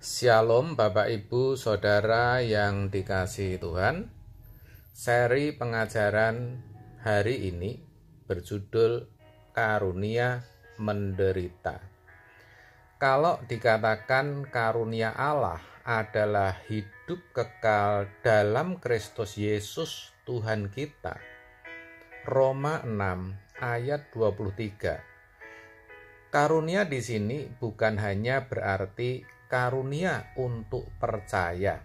Shalom Bapak Ibu Saudara yang dikasihi Tuhan. Seri pengajaran hari ini berjudul Karunia Menderita. Kalau dikatakan karunia Allah adalah hidup kekal dalam Kristus Yesus Tuhan kita, Roma 6 ayat 23. Karunia di sini bukan hanya berarti karunia untuk percaya,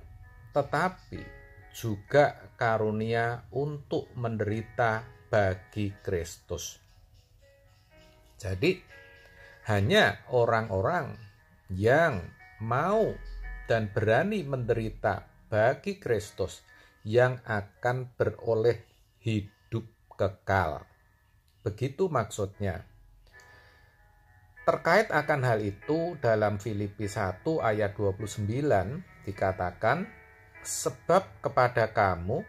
tetapi juga karunia untuk menderita bagi Kristus. Jadi, hanya orang-orang yang mau dan berani menderita bagi Kristus yang akan beroleh hidup kekal. Begitu maksudnya. Terkait akan hal itu, dalam Filipi 1 ayat 29 dikatakan, sebab kepada kamu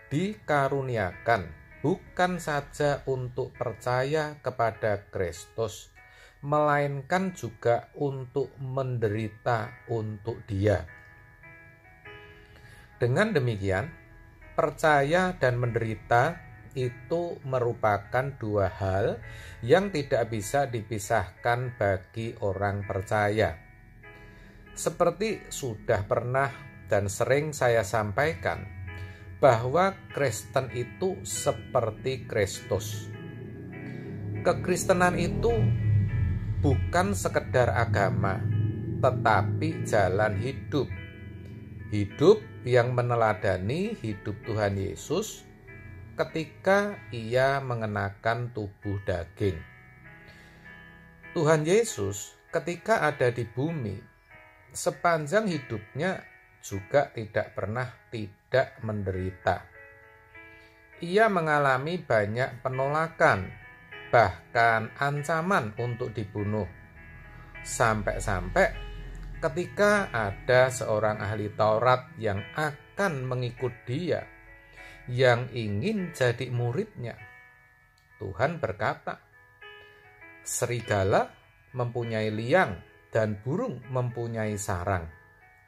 dikaruniakan bukan saja untuk percaya kepada Kristus, melainkan juga untuk menderita untuk Dia. Dengan demikian, percaya dan menderita itu merupakan dua hal yang tidak bisa dipisahkan bagi orang percaya. Seperti sudah pernah dan sering saya sampaikan, bahwa Kristen itu seperti Kristus. Kekristenan itu bukan sekedar agama, tetapi jalan hidup. Hidup yang meneladani hidup Tuhan Yesus ketika Ia mengenakan tubuh daging. Tuhan Yesus ketika ada di bumi, sepanjang hidupnya juga tidak pernah tidak menderita. Ia mengalami banyak penolakan, bahkan ancaman untuk dibunuh. Sampai-sampai ketika ada seorang ahli Taurat yang akan mengikut Dia, yang ingin jadi muridnya, Tuhan berkata, serigala mempunyai liang dan burung mempunyai sarang,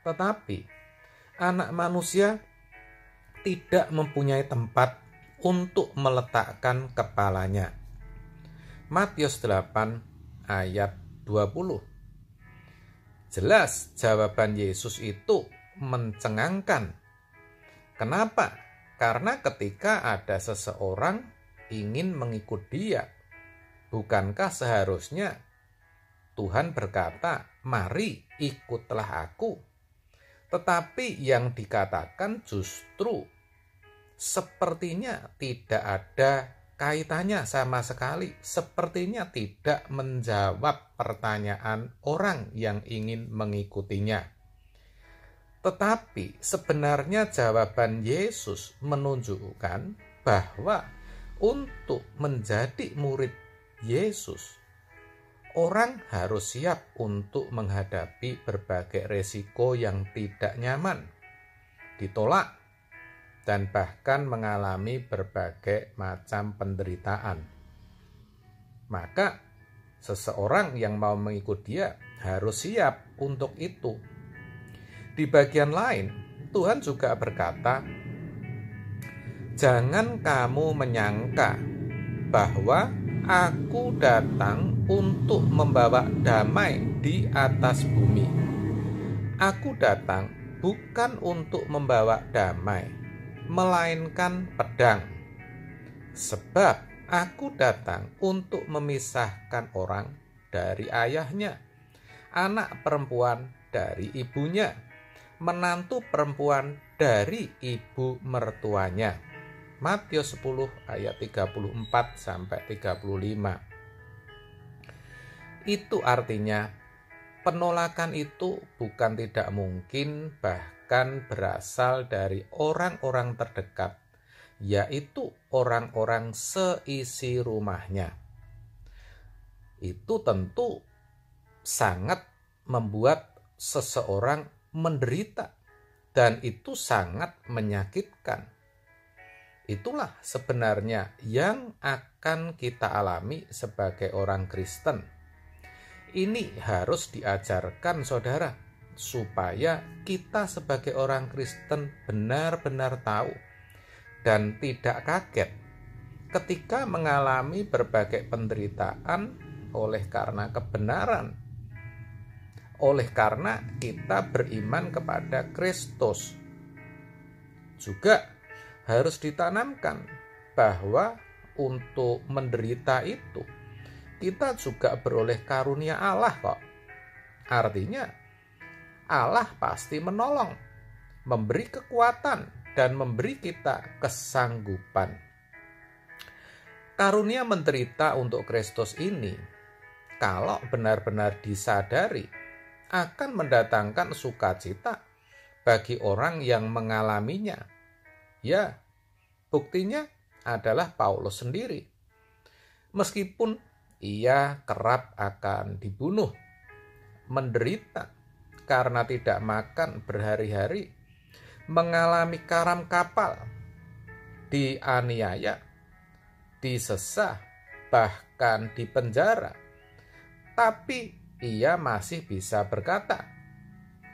tetapi anak manusia tidak mempunyai tempat untuk meletakkan kepalanya. Matius 8 ayat 20. Jelas jawaban Yesus itu mencengangkan. Kenapa? Karena ketika ada seseorang ingin mengikut Dia, bukankah seharusnya Tuhan berkata, mari ikutlah aku? Tetapi yang dikatakan justru sepertinya tidak ada kaitannya sama sekali, sepertinya tidak menjawab pertanyaan orang yang ingin mengikutinya. Tetapi sebenarnya jawaban Yesus menunjukkan bahwa untuk menjadi murid Yesus, orang harus siap untuk menghadapi berbagai resiko yang tidak nyaman, ditolak, dan bahkan mengalami berbagai macam penderitaan. Maka seseorang yang mau mengikut Dia harus siap untuk itu. Di bagian lain, Tuhan juga berkata, jangan kamu menyangka bahwa aku datang untuk membawa damai di atas bumi. Aku datang bukan untuk membawa damai, melainkan pedang. Sebab aku datang untuk memisahkan orang dari ayahnya, anak perempuan dari ibunya, menantu perempuan dari ibu mertuanya. Matius 10 ayat 34 sampai 35. Itu artinya penolakan itu bukan tidak mungkin, bahkan berasal dari orang-orang terdekat, yaitu orang-orang seisi rumahnya. Itu tentu sangat membuat seseorang menderita, dan itu sangat menyakitkan. Itulah sebenarnya yang akan kita alami sebagai orang Kristen. Ini harus diajarkan, saudara. supaya kita sebagai orang Kristen benar-benar tahu dan tidak kaget ketika mengalami berbagai penderitaan oleh karena kebenaran, oleh karena kita beriman kepada Kristus. Juga harus ditanamkan bahwa untuk menderita itu kita juga beroleh karunia Allah kok. Artinya Allah pasti menolong, memberi kekuatan dan memberi kita kesanggupan. Karunia menderita untuk Kristus ini, kalau benar-benar disadari, akan mendatangkan sukacita bagi orang yang mengalaminya. Ya, buktinya adalah Paulus sendiri. Meskipun ia kerap akan dibunuh, menderita karena tidak makan berhari-hari, mengalami karam kapal, dianiaya, disesah, bahkan dipenjara. Tapi ia masih bisa berkata,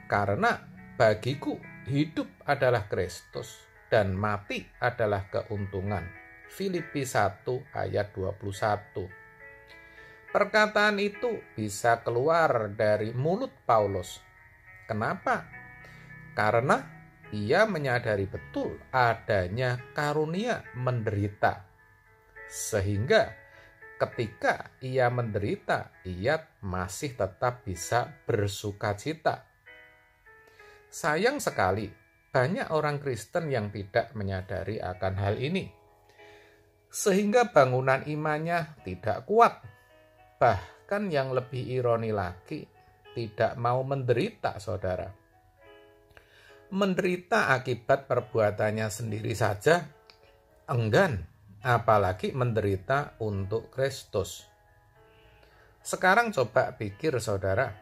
"Karena bagiku hidup adalah Kristus dan mati adalah keuntungan." Filipi 1 ayat 21. Perkataan itu bisa keluar dari mulut Paulus. Kenapa? Karena ia menyadari betul adanya karunia menderita. Sehingga ketika ia menderita, ia masih tetap bisa bersukacita. Sayang sekali, banyak orang Kristen yang tidak menyadari akan hal ini, sehingga bangunan imannya tidak kuat. Bahkan yang lebih ironi lagi, tidak mau menderita, saudara. Menderita akibat perbuatannya sendiri saja enggan, apalagi menderita untuk Kristus. Sekarang coba pikir, saudara,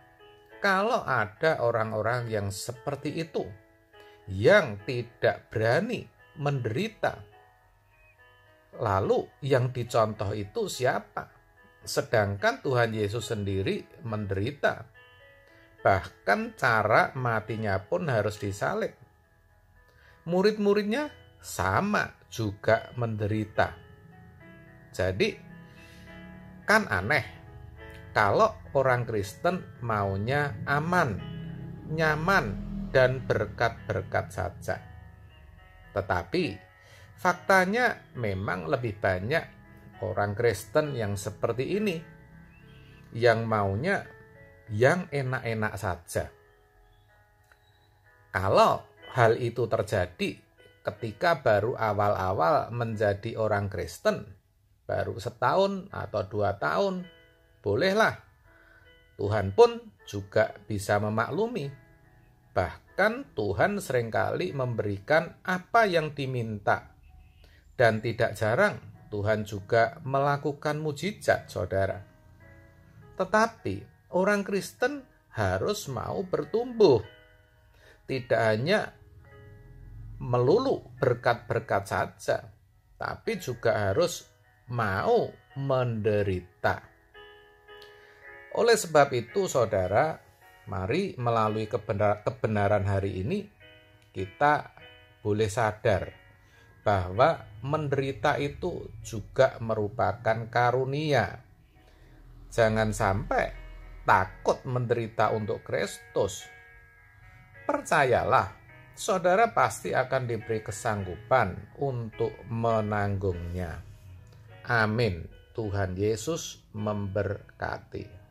kalau ada orang-orang yang seperti itu, yang tidak berani menderita, lalu yang dicontoh itu siapa? Sedangkan Tuhan Yesus sendiri menderita. Bahkan cara matinya pun harus disalib. Murid-muridnya sama juga menderita. Jadi kan aneh kalau orang Kristen maunya aman, nyaman, dan berkat-berkat saja. Tetapi faktanya memang lebih banyak orang Kristen yang seperti ini, yang maunya yang enak-enak saja. Kalau hal itu terjadi ketika baru awal-awal menjadi orang Kristen, baru 1 atau 2 tahun, bolehlah. Tuhan pun juga bisa memaklumi. Bahkan Tuhan seringkali memberikan apa yang diminta. Dan tidak jarang Tuhan juga melakukan mujizat, saudara. Tetapi orang Kristen harus mau bertumbuh. Tidak hanya melulu berkat-berkat saja, tapi juga harus mau menderita. Oleh sebab itu, saudara, mari melalui kebenaran hari ini kita boleh sadar bahwa menderita itu juga merupakan karunia. Jangan sampai takut menderita untuk Kristus. Percayalah, saudara pasti akan diberi kesanggupan untuk menanggungnya. Amin. Tuhan Yesus memberkati.